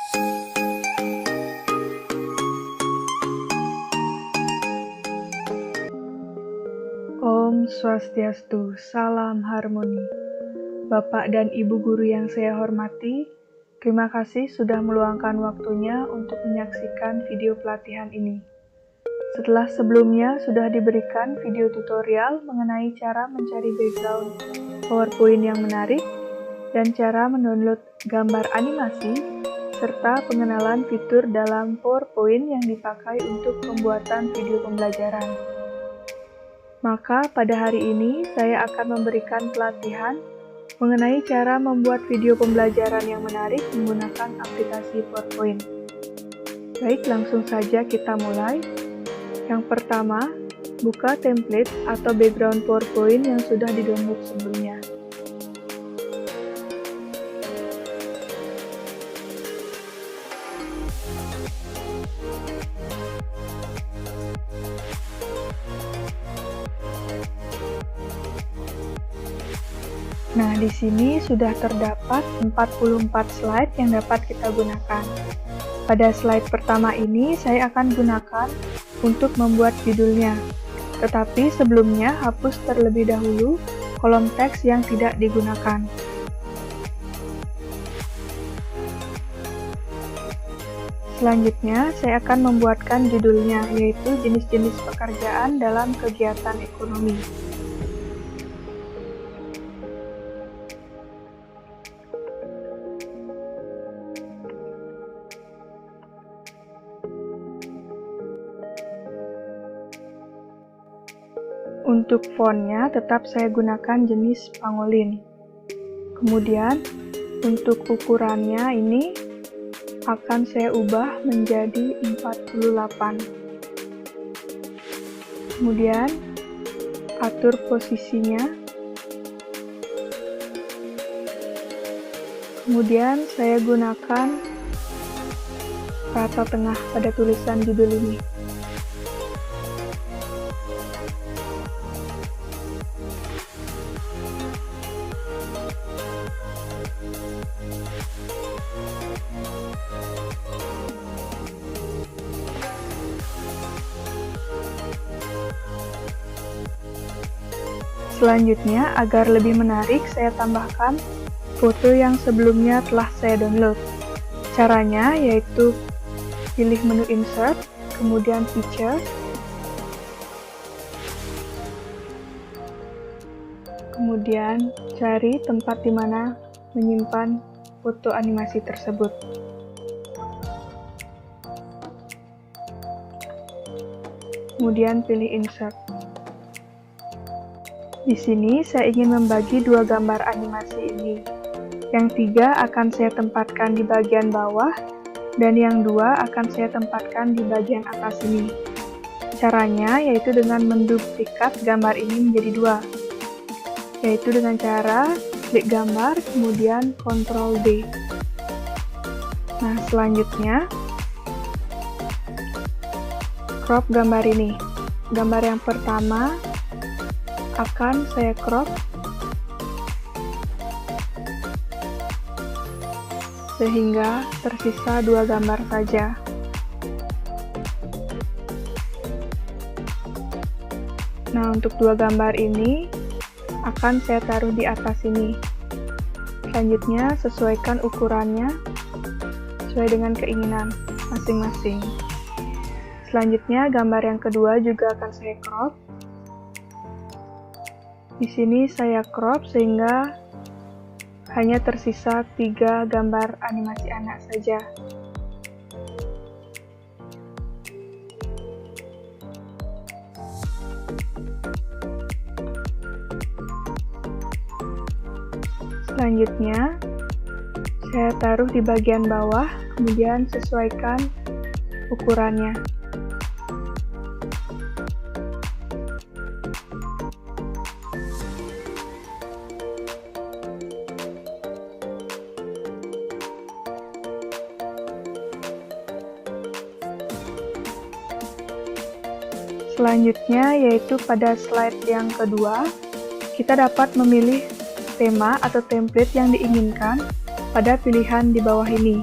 Om Swastiastu, salam harmoni. Bapak dan Ibu guru yang saya hormati, terima kasih sudah meluangkan waktunya untuk menyaksikan video pelatihan ini. Setelah sebelumnya sudah diberikan video tutorial mengenai cara mencari background PowerPoint yang menarik dan cara mendownload gambar animasi, serta pengenalan fitur dalam PowerPoint yang dipakai untuk pembuatan video pembelajaran. Maka pada hari ini saya akan memberikan pelatihan mengenai cara membuat video pembelajaran yang menarik menggunakan aplikasi PowerPoint. Baik, langsung saja kita mulai. Yang pertama, buka template atau background PowerPoint yang sudah di-download sebelumnya. Nah, di sini sudah terdapat 44 slide yang dapat kita gunakan. Pada slide pertama ini, saya akan gunakan untuk membuat judulnya. Tetapi sebelumnya, hapus terlebih dahulu kolom teks yang tidak digunakan. Selanjutnya, saya akan membuatkan judulnya, yaitu jenis-jenis pekerjaan dalam kegiatan ekonomi. Untuk fontnya tetap saya gunakan jenis Pangolin. Kemudian untuk ukurannya ini akan saya ubah menjadi 48. Kemudian atur posisinya. Kemudian saya gunakan rata tengah pada tulisan judul ini. Selanjutnya, agar lebih menarik, saya tambahkan foto yang sebelumnya telah saya download. Caranya yaitu pilih menu Insert, kemudian Picture, kemudian cari tempat di mana menyimpan foto animasi tersebut. Kemudian pilih Insert. Di sini saya ingin membagi dua gambar animasi ini. Yang 3 akan saya tempatkan di bagian bawah, dan yang 2 akan saya tempatkan di bagian atas ini. Caranya yaitu dengan menduplikat gambar ini menjadi 2, yaitu dengan cara klik gambar, kemudian Ctrl D. Nah, selanjutnya crop gambar ini. Gambar yang pertama akan saya crop sehingga tersisa 2 gambar saja. Nah, untuk 2 gambar ini akan saya taruh di atas ini. Selanjutnya, sesuaikan ukurannya sesuai dengan keinginan masing-masing. Selanjutnya, gambar yang kedua juga akan saya crop. Di sini saya crop sehingga hanya tersisa 3 gambar animasi anak saja. Selanjutnya, saya taruh di bagian bawah, kemudian sesuaikan ukurannya. Selanjutnya, yaitu pada slide yang kedua, kita dapat memilih tema atau template yang diinginkan pada pilihan di bawah ini.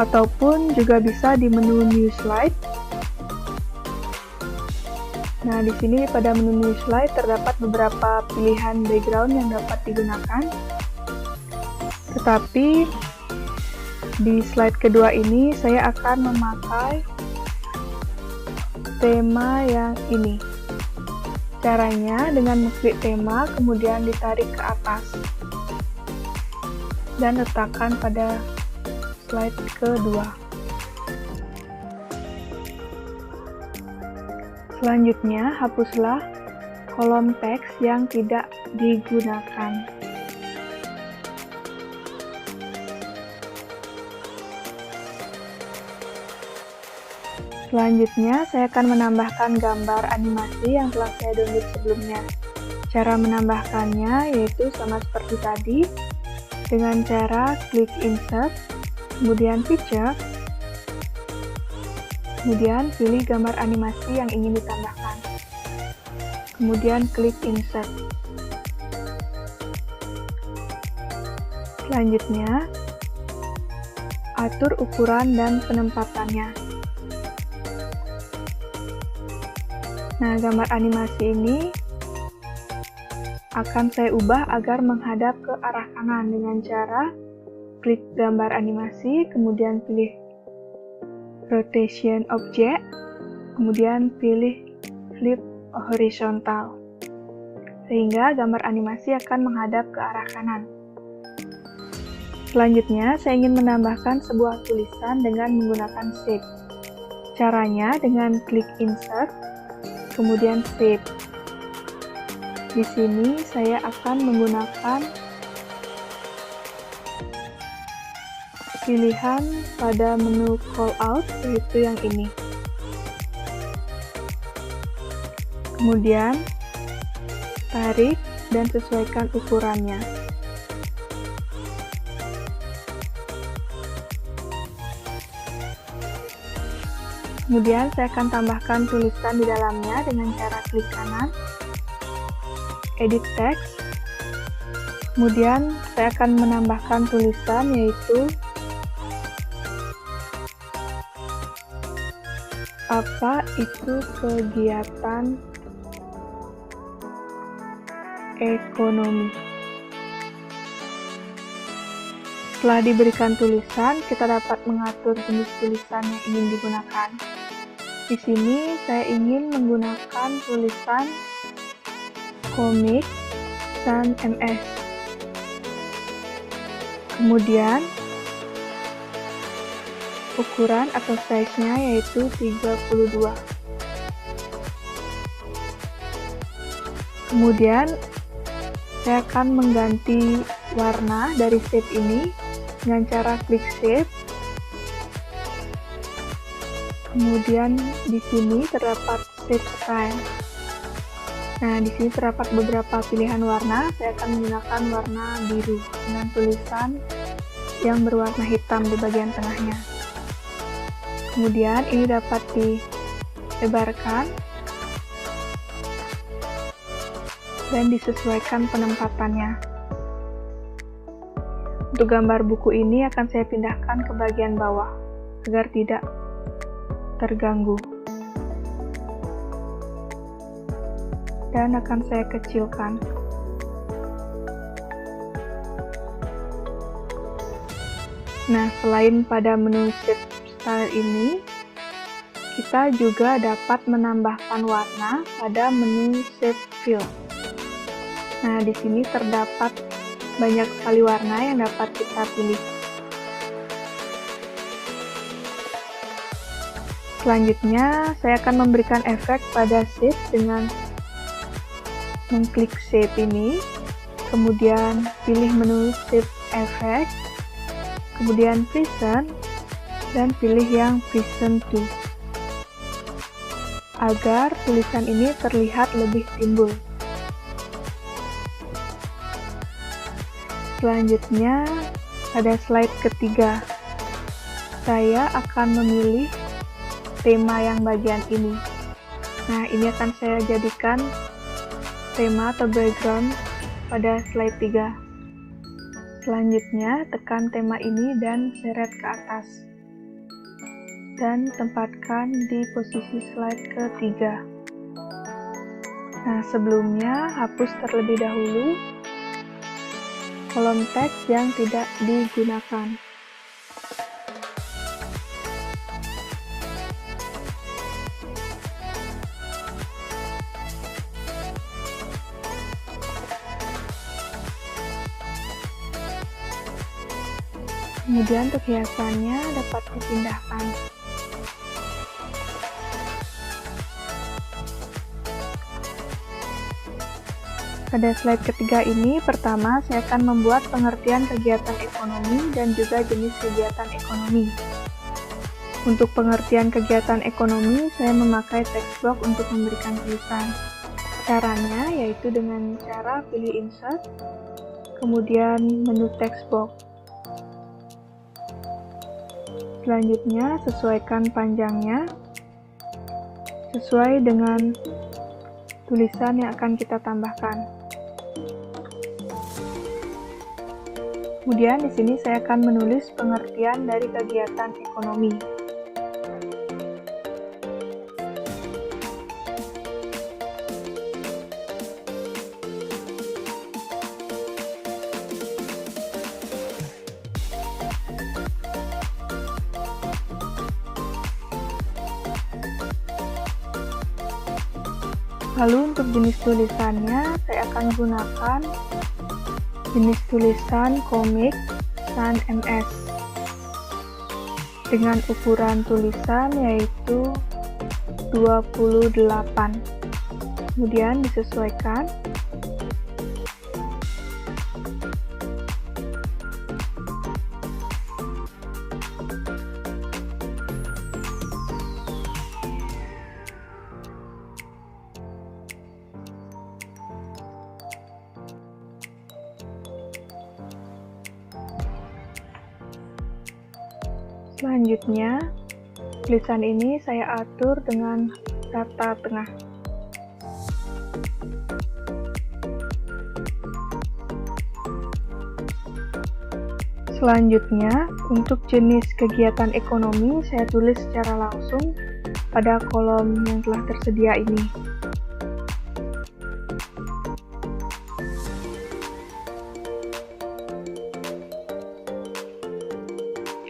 ataupun juga bisa di menu New Slide. Nah, di sini pada menu New Slide terdapat beberapa pilihan background yang dapat digunakan. Tetapi di slide kedua ini saya akan memakai tema yang ini. Caranya dengan mengklik tema, kemudian ditarik ke atas dan letakkan pada slide kedua. Selanjutnya, hapuslah kolom teks yang tidak digunakan. Selanjutnya, saya akan menambahkan gambar animasi yang telah saya download sebelumnya. Cara menambahkannya yaitu sama seperti tadi, dengan cara klik Insert, kemudian Picture, kemudian pilih gambar animasi yang ingin ditambahkan. Kemudian klik Insert. Selanjutnya, atur ukuran dan penempatannya. Nah, gambar animasi ini akan saya ubah agar menghadap ke arah kanan dengan cara klik gambar animasi, kemudian pilih Rotation Object, kemudian pilih Flip Horizontal, sehingga gambar animasi akan menghadap ke arah kanan. Selanjutnya, saya ingin menambahkan sebuah tulisan dengan menggunakan shape. Caranya dengan klik Insert, kemudian Shape. Di sini saya akan menggunakan pilihan pada menu callout, yaitu yang ini. Kemudian tarik dan sesuaikan ukurannya. Kemudian saya akan tambahkan tulisan di dalamnya dengan cara klik kanan, edit text. Kemudian saya akan menambahkan tulisan yaitu apa itu kegiatan ekonomi. Setelah diberikan tulisan, kita dapat mengatur jenis tulisan yang ingin digunakan. Di sini saya ingin menggunakan tulisan komik dan MS. Kemudian ukuran atau size-nya yaitu 32. Kemudian saya akan mengganti warna dari shape ini dengan cara klik shape. Kemudian di sini terdapat shape style. Nah, di sini terdapat beberapa pilihan warna. Saya akan menggunakan warna biru dengan tulisan yang berwarna hitam di bagian tengahnya. Kemudian ini dapat dilebarkan dan disesuaikan penempatannya. Untuk gambar buku ini akan saya pindahkan ke bagian bawah agar tidak terganggu. Dan akan saya kecilkan. Nah, selain pada menu shape style ini, kita juga dapat menambahkan warna pada menu shape fill. Nah, di sini terdapat banyak sekali warna yang dapat kita pilih. Selanjutnya, saya akan memberikan efek pada shape dengan mengklik shape ini, kemudian pilih menu shape effect, kemudian present, dan pilih yang present to, agar tulisan ini terlihat lebih timbul. Selanjutnya, pada slide ketiga, saya akan memilih tema yang bagian ini. Nah, ini akan saya jadikan tema atau background pada slide 3. Selanjutnya, tekan tema ini dan seret ke atas. dan tempatkan di posisi slide ketiga. Nah, sebelumnya hapus terlebih dahulu kolom teks yang tidak digunakan. Kemudian untuk hiasannya dapat dipindahkan. Pada slide ketiga ini, pertama saya akan membuat pengertian kegiatan ekonomi dan juga jenis kegiatan ekonomi. Untuk pengertian kegiatan ekonomi, saya memakai text box untuk memberikan tulisan. Caranya yaitu dengan cara pilih insert, kemudian menu text box. Selanjutnya, sesuaikan panjangnya sesuai dengan tulisan yang akan kita tambahkan. Kemudian di sini saya akan menulis pengertian dari kegiatan ekonomi. Lalu untuk jenis tulisannya, saya akan gunakan jenis tulisan komik sans MS dengan ukuran tulisan yaitu 28. Kemudian disesuaikan. Selanjutnya, tulisan ini saya atur dengan rata tengah. Selanjutnya, untuk jenis kegiatan ekonomi saya tulis secara langsung pada kolom yang telah tersedia ini.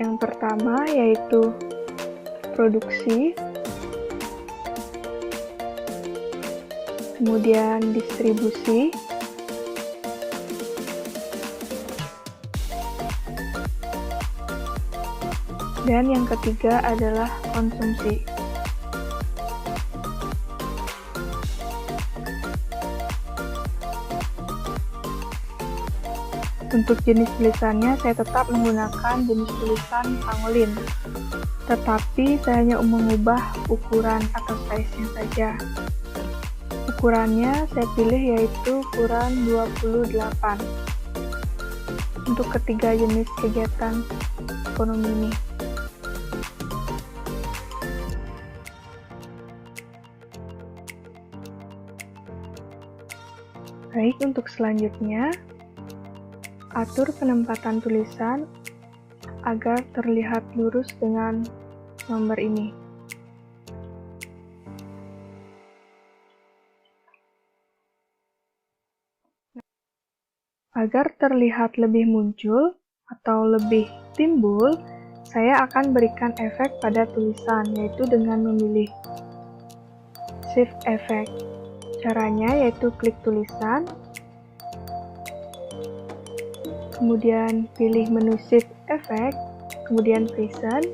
Yang pertama yaitu produksi, kemudian distribusi, dan yang ketiga adalah konsumsi. Untuk jenis tulisannya, saya tetap menggunakan jenis tulisan pangolin, tetapi saya hanya mengubah ukuran atau size-nya saja. Ukurannya saya pilih yaitu ukuran 28 untuk ketiga jenis kegiatan ekonomi ini. Baik, untuk selanjutnya, atur penempatan tulisan agar terlihat lurus dengan nomor ini. Agar terlihat lebih muncul atau lebih timbul, saya akan berikan efek pada tulisan, yaitu dengan memilih Shift Effect. Caranya yaitu klik tulisan, kemudian pilih menu Shift Effect, kemudian Present,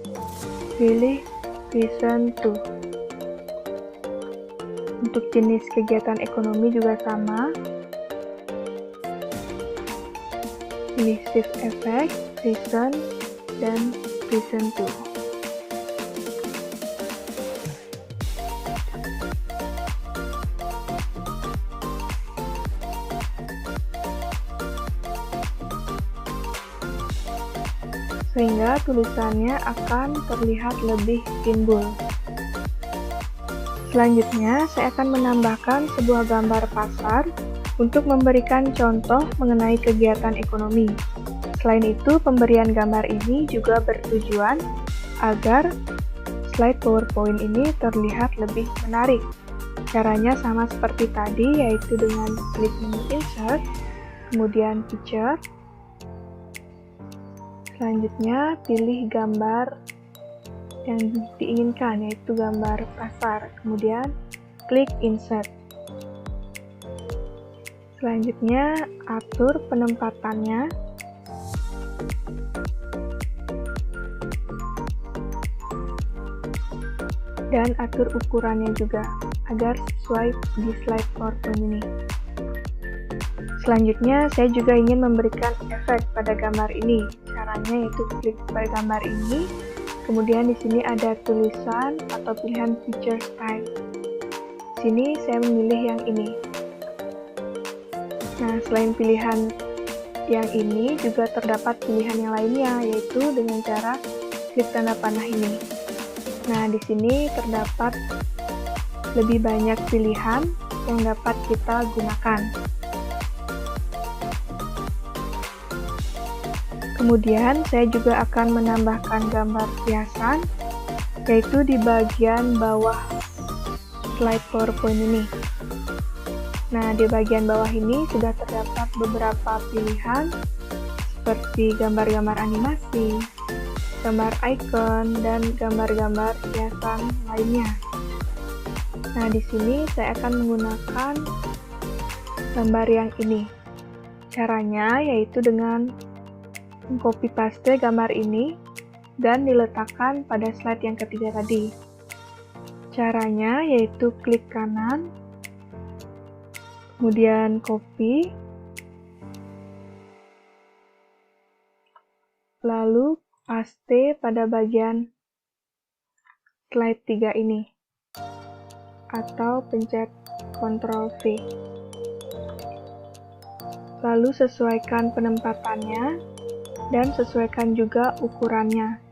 pilih Present to. Untuk jenis kegiatan ekonomi juga sama, pilih Shift Effect, Present, dan Present to. Sehingga tulisannya akan terlihat lebih timbul. Selanjutnya, saya akan menambahkan sebuah gambar pasar untuk memberikan contoh mengenai kegiatan ekonomi. Selain itu, pemberian gambar ini juga bertujuan agar slide PowerPoint ini terlihat lebih menarik. Caranya sama seperti tadi, yaitu dengan klik menu Insert, kemudian Picture. Selanjutnya, pilih gambar yang diinginkan, yaitu gambar pasar. Kemudian, klik Insert. Selanjutnya, atur penempatannya. Dan atur ukurannya juga, agar sesuai di slide PowerPoint ini. Selanjutnya, saya juga ingin memberikan efek pada gambar ini. Caranya yaitu klik pada gambar ini, kemudian di sini ada tulisan atau pilihan Picture Style. Sini saya memilih yang ini. Nah, selain pilihan yang ini, juga terdapat pilihan yang lainnya, yaitu dengan cara klik tanda panah ini. Nah, di sini terdapat lebih banyak pilihan yang dapat kita gunakan. Kemudian, saya juga akan menambahkan gambar hiasan, yaitu di bagian bawah slide PowerPoint ini. Nah, di bagian bawah ini sudah terdapat beberapa pilihan seperti gambar-gambar animasi, gambar icon, dan gambar-gambar hiasan lainnya. Nah, di sini saya akan menggunakan gambar yang ini. Caranya yaitu dengan mengcopy paste gambar ini dan diletakkan pada slide yang ketiga tadi. Caranya yaitu klik kanan, kemudian copy, lalu paste pada bagian slide 3 ini, atau pencet Ctrl V. Lalu sesuaikan penempatannya dan sesuaikan juga ukurannya.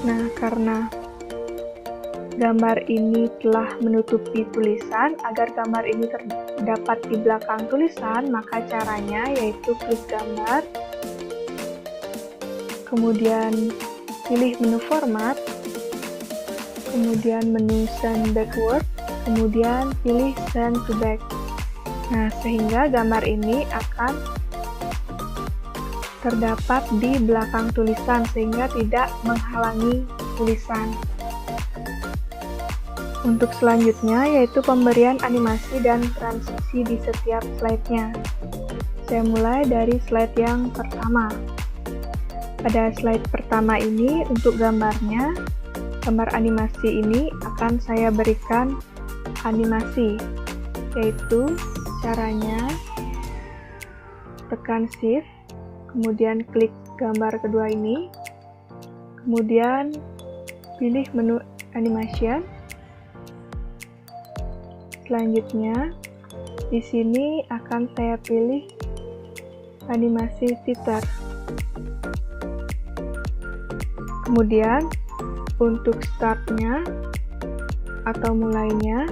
Nah, karena gambar ini telah menutupi tulisan, agar gambar ini terdapat di belakang tulisan, maka caranya yaitu klik gambar, kemudian pilih menu format, kemudian menu send backward, kemudian pilih send to back. Nah, sehingga gambar ini akan terdapat di belakang tulisan sehingga tidak menghalangi tulisan. Untuk selanjutnya yaitu pemberian animasi dan transisi di setiap slide-nya. Saya mulai dari slide yang pertama. Pada slide pertama ini untuk gambarnya, gambar animasi ini akan saya berikan animasi, yaitu caranya tekan Shift, kemudian klik gambar kedua ini, kemudian pilih menu Animation. Selanjutnya, di sini akan saya pilih animasi teeter. Kemudian, untuk startnya atau mulainya,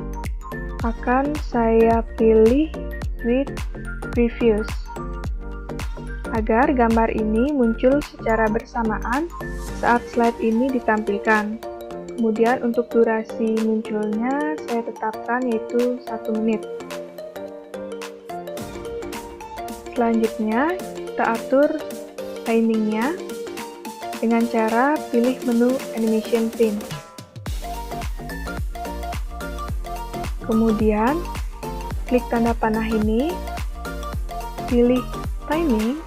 akan saya pilih with previews, agar gambar ini muncul secara bersamaan saat slide ini ditampilkan. Kemudian untuk durasi munculnya saya tetapkan yaitu 1 menit. Selanjutnya kita atur timingnya dengan cara pilih menu Animation Pin. Kemudian klik tanda panah ini, pilih timing.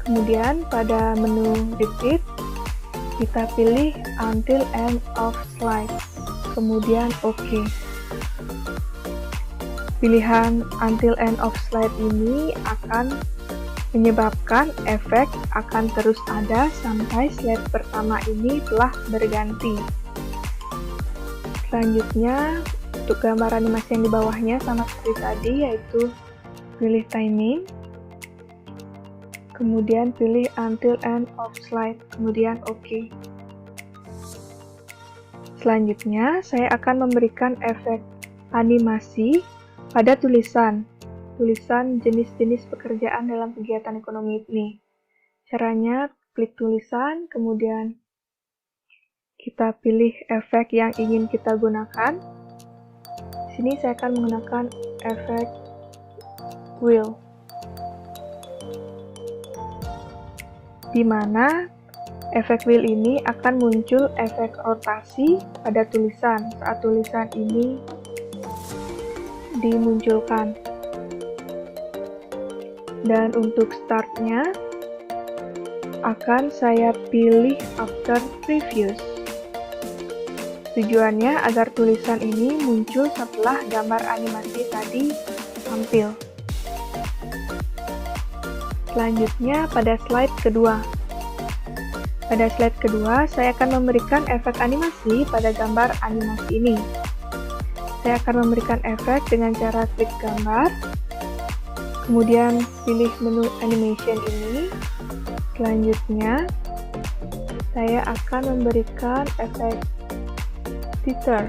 Kemudian pada menu repeat, kita pilih until end of slide, kemudian OK. Pilihan until end of slide ini akan menyebabkan efek akan terus ada sampai slide pertama ini telah berganti. Selanjutnya, untuk gambar animasi yang di bawahnya sama seperti tadi, yaitu pilih timing, kemudian pilih until end of slide, kemudian OK. Selanjutnya, saya akan memberikan efek animasi pada tulisan, tulisan jenis-jenis pekerjaan dalam kegiatan ekonomi ini. Caranya, klik tulisan, kemudian kita pilih efek yang ingin kita gunakan. Di sini saya akan menggunakan efek wheel, di mana efek wheel ini akan muncul efek rotasi pada tulisan saat tulisan ini dimunculkan. Dan untuk startnya akan saya pilih after previous. Tujuannya agar tulisan ini muncul setelah gambar animasi tadi tampil. Selanjutnya pada slide kedua. Pada slide kedua, saya akan memberikan efek animasi pada gambar animasi ini. Saya akan memberikan efek dengan cara klik gambar, kemudian pilih menu animation ini. Selanjutnya, saya akan memberikan efek teeter.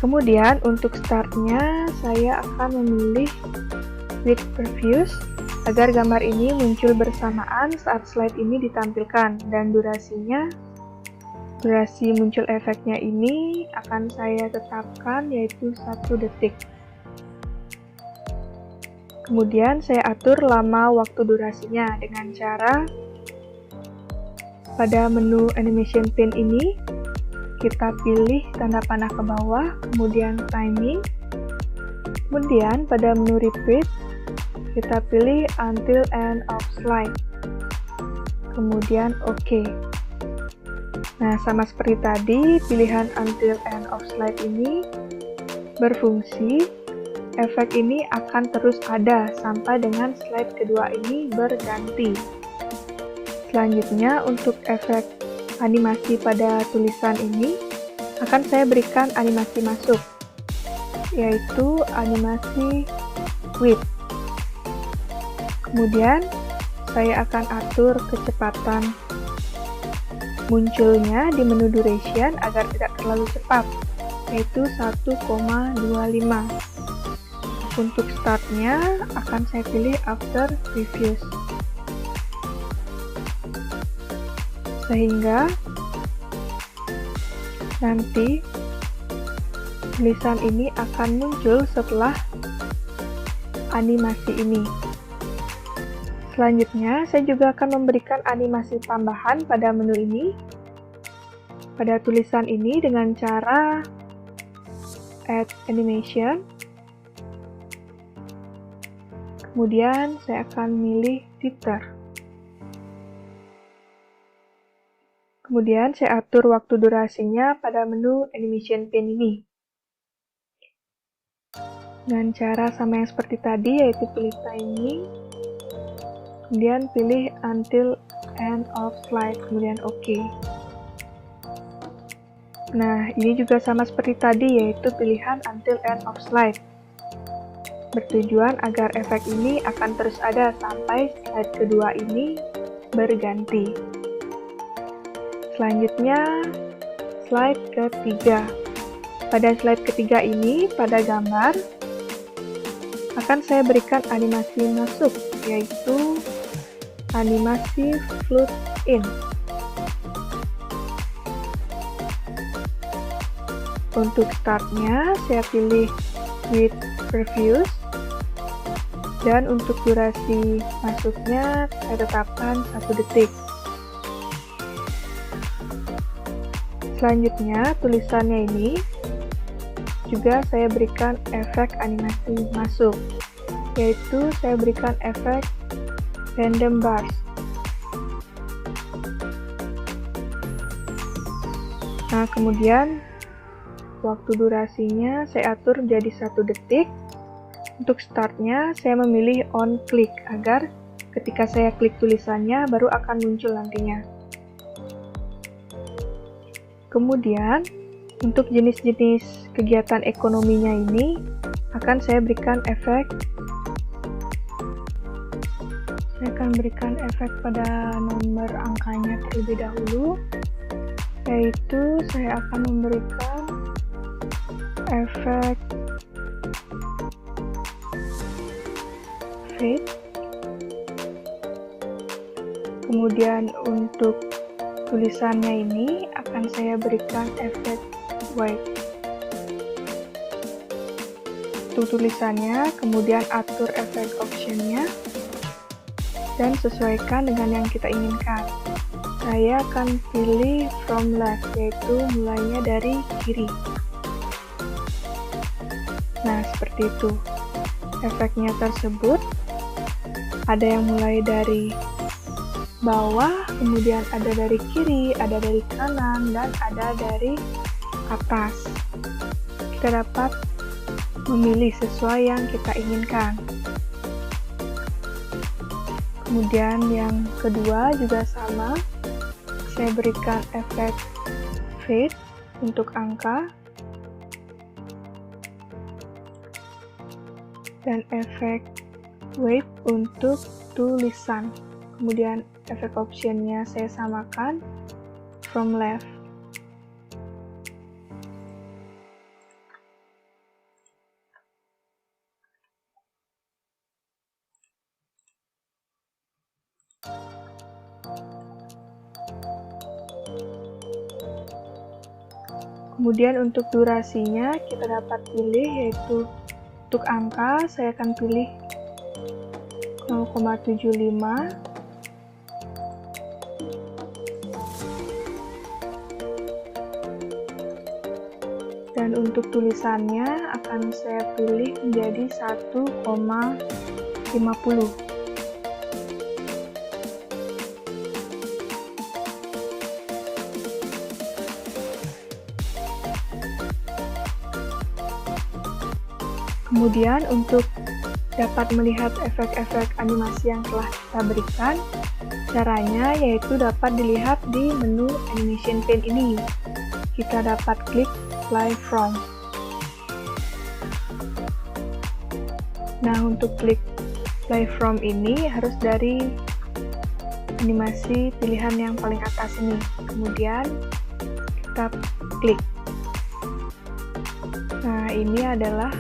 Kemudian untuk startnya, saya akan memilih with previous, agar gambar ini muncul bersamaan saat slide ini ditampilkan, dan durasi muncul efeknya ini akan saya tetapkan yaitu 1 detik. Kemudian saya atur lama waktu durasinya dengan cara pada menu animation pin ini kita pilih tanda panah ke bawah, kemudian timing, kemudian pada menu repeat kita pilih until end of slide, kemudian OK. Nah, sama seperti tadi, pilihan until end of slide ini berfungsi, efek ini akan terus ada sampai dengan slide kedua ini berganti. Selanjutnya, untuk efek animasi pada tulisan ini, akan saya berikan animasi masuk, yaitu animasi whip. Kemudian, saya akan atur kecepatan munculnya di menu duration agar tidak terlalu cepat, yaitu 1,25. Untuk startnya, akan saya pilih after previous. Sehingga nanti tulisan ini akan muncul setelah animasi ini. Selanjutnya, saya juga akan memberikan animasi tambahan pada menu ini, pada tulisan ini dengan cara add animation. Kemudian, saya akan milih teeter. Kemudian, saya atur waktu durasinya pada menu animation pin ini. Dengan cara sama yang seperti tadi, yaitu pilih timing, kemudian pilih until end of slide, kemudian OK. Nah, ini juga sama seperti tadi, yaitu pilihan until end of slide. Bertujuan agar efek ini akan terus ada sampai slide kedua ini berganti. Selanjutnya, slide ketiga. Pada slide ketiga ini, pada gambar, akan saya berikan animasi masuk, yaitu animasi float in. Untuk startnya, saya pilih with previous, dan untuk durasi masuknya, saya tetapkan 1 detik. Selanjutnya, tulisannya ini juga saya berikan efek animasi masuk, yaitu saya berikan efek random bars. Nah, kemudian waktu durasinya saya atur jadi 1 detik. Untuk startnya saya memilih on click agar ketika saya klik tulisannya baru akan muncul nantinya. Kemudian untuk jenis-jenis kegiatan ekonominya ini akan saya berikan efek. Saya akan berikan efek pada nomor angkanya terlebih dahulu, yaitu saya akan memberikan efek fade. Kemudian untuk tulisannya ini akan saya berikan efek white. Untuk tulisannya, kemudian atur efek optionnya dan sesuaikan dengan yang kita inginkan. Saya akan pilih from left, yaitu mulainya dari kiri. Nah, seperti itu. Efeknya tersebut ada yang mulai dari bawah, kemudian ada dari kiri, ada dari kanan, dan ada dari atas. Kita dapat memilih sesuai yang kita inginkan. Kemudian yang kedua juga sama, saya berikan efek fade untuk angka dan efek weight untuk tulisan. Kemudian efek optionnya saya samakan from left. Kemudian untuk durasinya kita dapat pilih, yaitu untuk angka saya akan pilih 0,75, dan untuk tulisannya akan saya pilih menjadi 1,50. Kemudian untuk dapat melihat efek-efek animasi yang telah kita berikan, caranya yaitu dapat dilihat di menu animation pane ini. Kita dapat klik play from. Nah, untuk klik play from ini harus dari animasi pilihan yang paling atas ini. Kemudian kita klik. Nah, ini adalah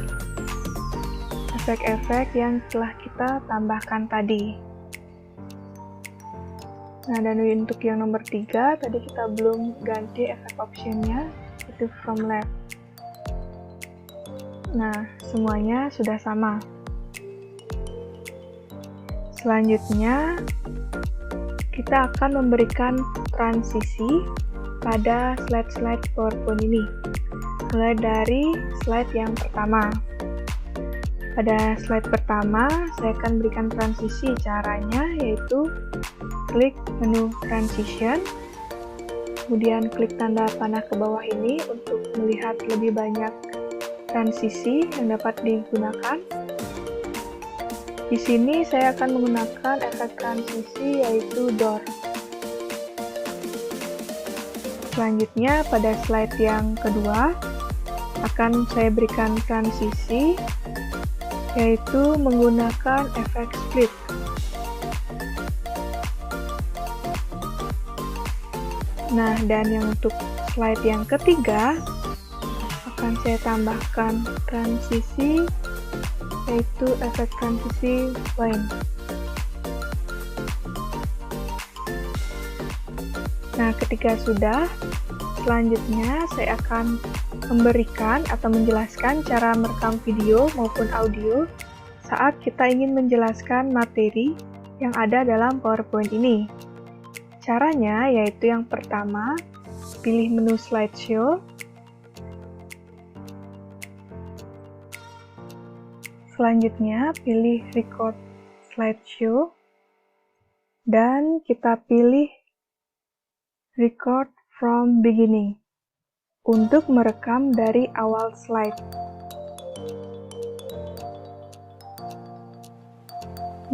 efek-efek yang telah kita tambahkan tadi. Nah, dan untuk yang nomor 3, tadi kita belum ganti efek optionnya, itu from left. Nah, semuanya sudah sama. Selanjutnya, kita akan memberikan transisi pada slide-slide PowerPoint ini. Mulai dari slide yang pertama. Pada slide pertama, saya akan berikan transisi. Caranya yaitu klik menu transition, kemudian klik tanda panah ke bawah ini untuk melihat lebih banyak transisi yang dapat digunakan. Di sini saya akan menggunakan efek transisi yaitu door. Selanjutnya pada slide yang kedua akan saya berikan transisi yaitu menggunakan efek split. Nah, dan yang untuk slide yang ketiga akan saya tambahkan transisi yaitu efek transisi line. Nah, ketika sudah, selanjutnya saya akan memberikan atau menjelaskan cara merekam video maupun audio saat kita ingin menjelaskan materi yang ada dalam PowerPoint ini. Caranya yaitu yang pertama, pilih menu slideshow. Selanjutnya, pilih record slideshow. Dan kita pilih record from beginning untuk merekam dari awal slide.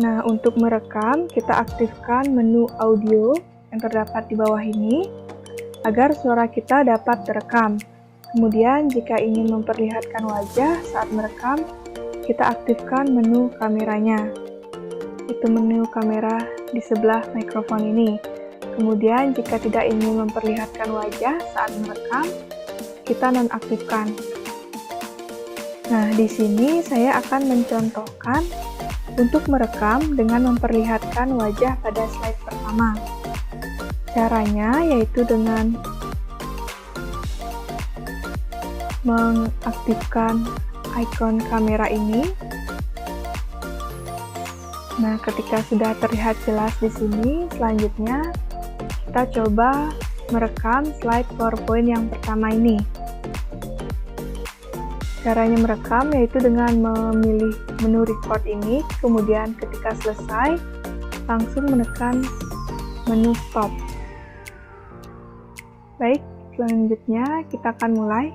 Nah, untuk merekam, kita aktifkan menu audio yang terdapat di bawah ini agar suara kita dapat terekam. Kemudian, jika ingin memperlihatkan wajah saat merekam, kita aktifkan menu kameranya. Itu menu kamera di sebelah mikrofon ini. Kemudian, jika tidak ingin memperlihatkan wajah saat merekam, kita nonaktifkan. Nah, di sini saya akan mencontohkan untuk merekam dengan memperlihatkan wajah pada slide pertama. Caranya yaitu dengan mengaktifkan ikon kamera ini. Nah, ketika sudah terlihat jelas di sini, selanjutnya kita coba merekam slide PowerPoint yang pertama ini. Caranya merekam yaitu dengan memilih menu record ini, kemudian ketika selesai, langsung menekan menu stop. Baik, selanjutnya kita akan mulai.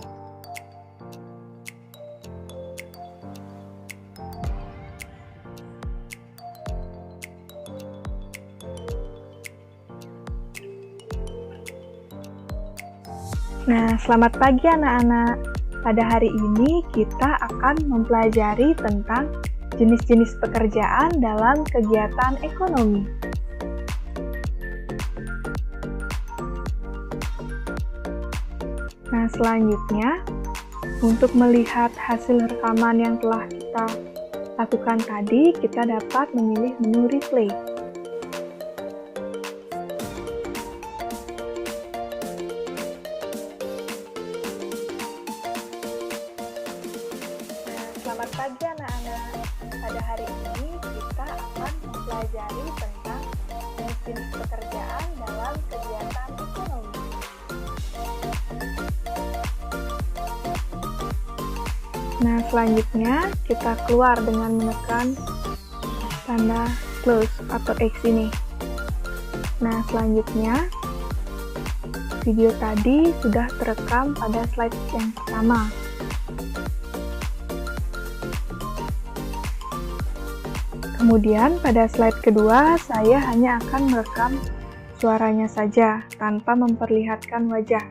Nah, selamat pagi anak-anak. Pada hari ini kita akan mempelajari tentang jenis-jenis pekerjaan dalam kegiatan ekonomi. Nah, selanjutnya untuk melihat hasil rekaman yang telah kita lakukan tadi, kita dapat memilih menu replay. Selamat pagi anak-anak. Pada hari ini kita akan mempelajari tentang jenis-jenis pekerjaan dalam kegiatan ekonomi. Nah, selanjutnya kita keluar dengan menekan tanda close atau X ini. Nah, selanjutnya video tadi sudah terekam pada slide yang pertama. Kemudian pada slide kedua, saya hanya akan merekam suaranya saja, tanpa memperlihatkan wajah.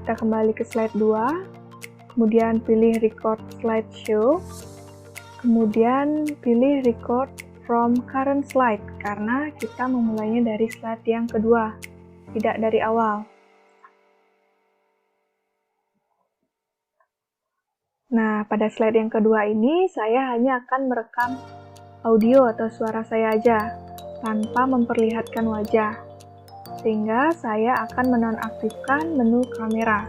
Kita kembali ke slide 2, kemudian pilih record slideshow, kemudian pilih record from current slide, karena kita memulainya dari slide yang kedua, tidak dari awal. Nah, pada slide yang kedua ini, saya hanya akan merekam audio atau suara saya aja, tanpa memperlihatkan wajah, sehingga saya akan menonaktifkan menu kamera.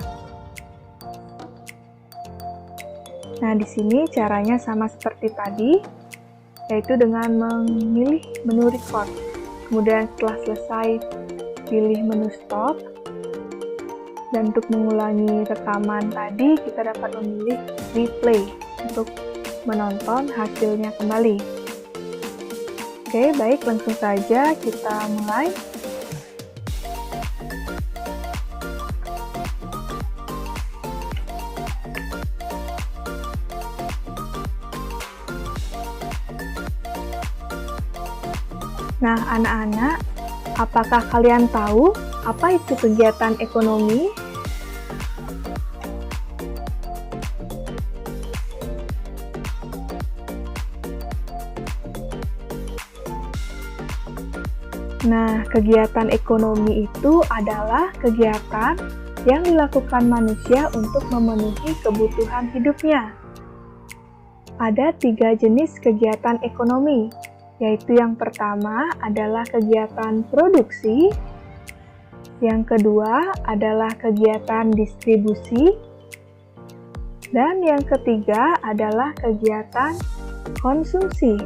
Nah, di sini caranya sama seperti tadi, yaitu dengan memilih menu record. Kemudian setelah selesai, pilih menu stop. Dan untuk mengulangi rekaman tadi, kita dapat memilih replay untuk menonton hasilnya kembali. Oke, baik, langsung saja kita mulai. Nah, anak-anak, apakah kalian tahu apa itu kegiatan ekonomi? Nah, kegiatan ekonomi itu adalah kegiatan yang dilakukan manusia untuk memenuhi kebutuhan hidupnya. Ada 3 jenis kegiatan ekonomi, yaitu yang pertama adalah kegiatan produksi, yang kedua adalah kegiatan distribusi, dan yang ketiga adalah kegiatan konsumsi.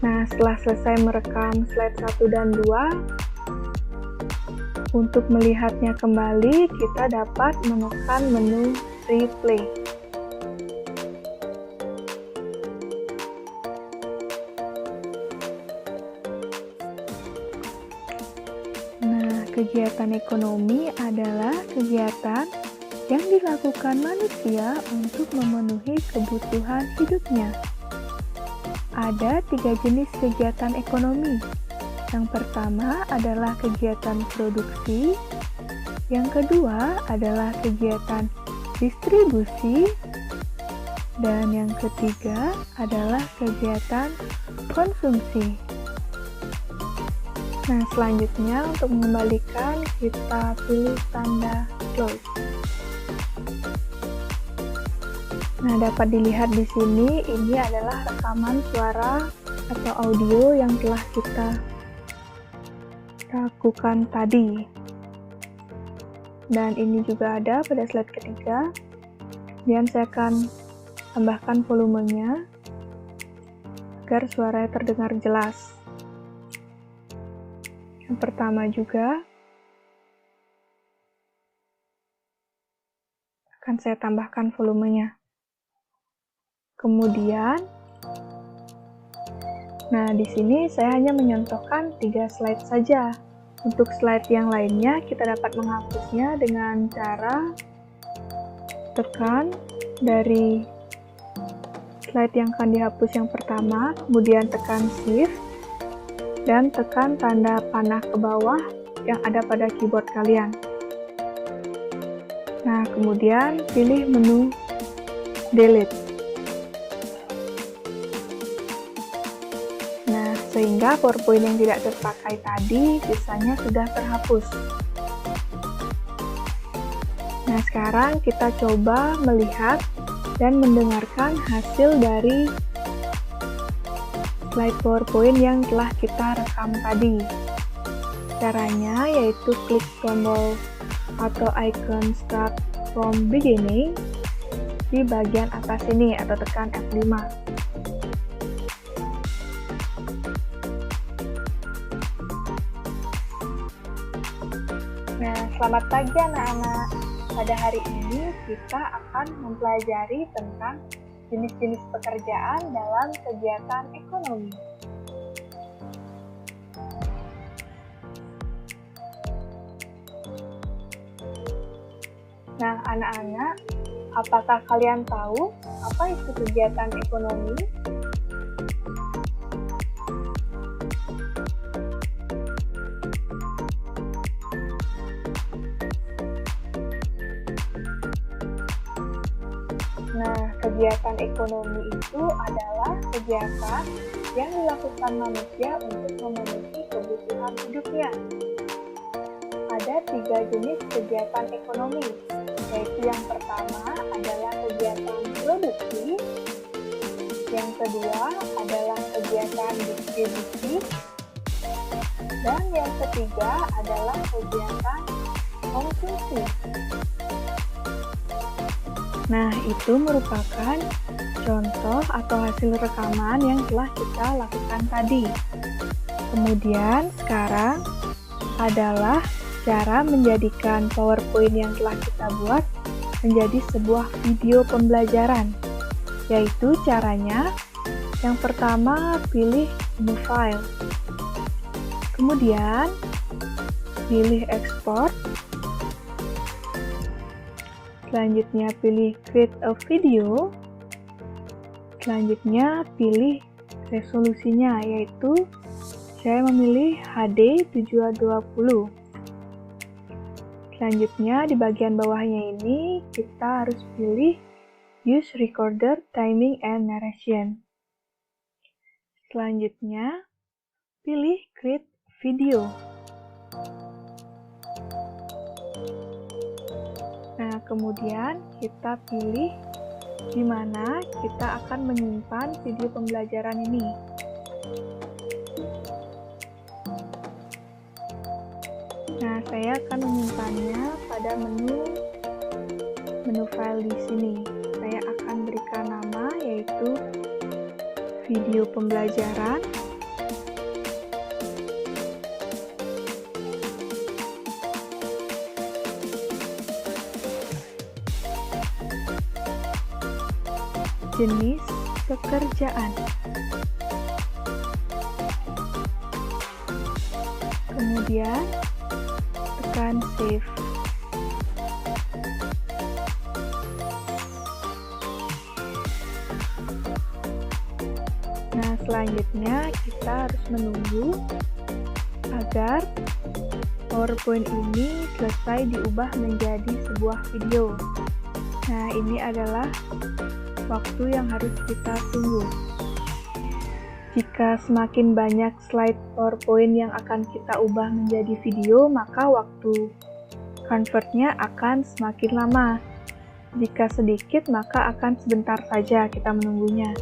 Nah, setelah selesai merekam slide 1 dan 2, untuk melihatnya kembali, kita dapat menekan menu replay. Nah, kegiatan ekonomi adalah kegiatan yang dilakukan manusia untuk memenuhi kebutuhan hidupnya. Ada 3 jenis kegiatan ekonomi. Yang pertama adalah kegiatan produksi, yang kedua adalah kegiatan distribusi, dan yang ketiga adalah kegiatan konsumsi. Nah, selanjutnya untuk mengembalikan kita pilih tanda close. Nah, dapat dilihat di sini, ini adalah rekaman suara atau audio yang telah kita lakukan tadi. Dan ini juga ada pada slide ketiga. Kemudian saya akan tambahkan volumenya agar suaranya terdengar jelas. Yang pertama juga akan saya tambahkan volumenya. Kemudian, nah di sini saya hanya menyontohkan 3 slide saja. Untuk slide yang lainnya kita dapat menghapusnya dengan cara tekan dari slide yang akan dihapus yang pertama, kemudian tekan shift dan tekan tanda panah ke bawah yang ada pada keyboard kalian. Nah, kemudian pilih menu delete. Nah, sehingga PowerPoint yang tidak terpakai tadi sisanya sudah terhapus. Nah, sekarang kita coba melihat dan mendengarkan hasil dari slide PowerPoint yang telah kita rekam tadi. Caranya yaitu klik tombol atau icon start from beginning di bagian atas ini atau tekan F5. Nah, selamat pagi anak-anak. Pada hari ini kita akan mempelajari tentang jenis-jenis pekerjaan dalam kegiatan ekonomi. Nah, anak-anak, apakah kalian tahu apa itu kegiatan ekonomi? Nah, kegiatan ekonomi itu adalah kegiatan yang dilakukan manusia untuk memenuhi kebutuhan hidupnya. Ada 3 jenis kegiatan ekonomi, yaitu yang pertama adalah kegiatan produksi, yang kedua adalah kegiatan distribusi, dan yang ketiga adalah kegiatan konsumsi. Nah, itu merupakan contoh atau hasil rekaman yang telah kita lakukan tadi. Kemudian, sekarang adalah cara menjadikan PowerPoint yang telah kita buat menjadi sebuah video pembelajaran. Yaitu caranya, yang pertama pilih New File. Kemudian, pilih Export. Selanjutnya pilih Create a Video. Selanjutnya pilih resolusinya, yaitu saya memilih HD 720. Selanjutnya di bagian bawahnya ini kita harus pilih Use Recorder Timing and Narration. Selanjutnya pilih Create Video. Nah, kemudian kita pilih di mana kita akan menyimpan video pembelajaran ini. Nah, saya akan menyimpannya pada menu file di sini. Saya akan berikan nama yaitu video pembelajaran. Jenis pekerjaan. Kemudian tekan save. Nah, selanjutnya kita harus menunggu agar PowerPoint ini selesai diubah menjadi sebuah video. Nah, ini adalah waktu yang harus kita tunggu. Jika semakin banyak slide PowerPoint yang akan kita ubah menjadi video, maka waktu convertnya akan semakin lama. Jika sedikit, maka akan sebentar saja kita menunggunya.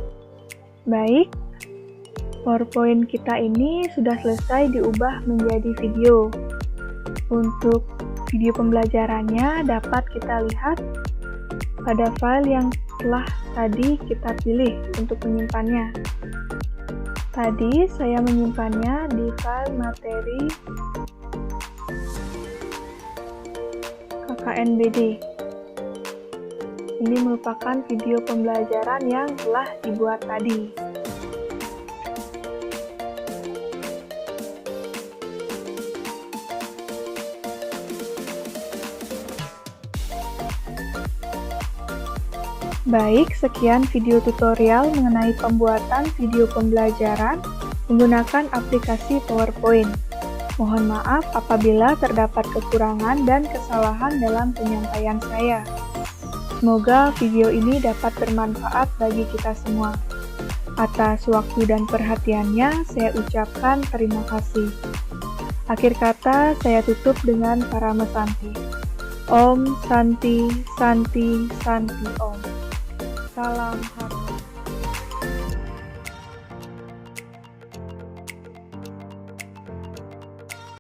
Baik, PowerPoint kita ini sudah selesai diubah menjadi video. Untuk video pembelajarannya dapat kita lihat pada file yang telah tadi kita pilih untuk menyimpannya. Tadi saya menyimpannya di file materi KKNBD. Ini merupakan video pembelajaran yang telah dibuat tadi. Baik, sekian video tutorial mengenai pembuatan video pembelajaran menggunakan aplikasi PowerPoint. Mohon maaf apabila terdapat kekurangan dan kesalahan dalam penyampaian saya. Semoga video ini dapat bermanfaat bagi kita semua. Atas waktu dan perhatiannya, saya ucapkan terima kasih. Akhir kata, saya tutup dengan Parama Santi. Om Santi, Santi, Santi Om. Salam harmoni.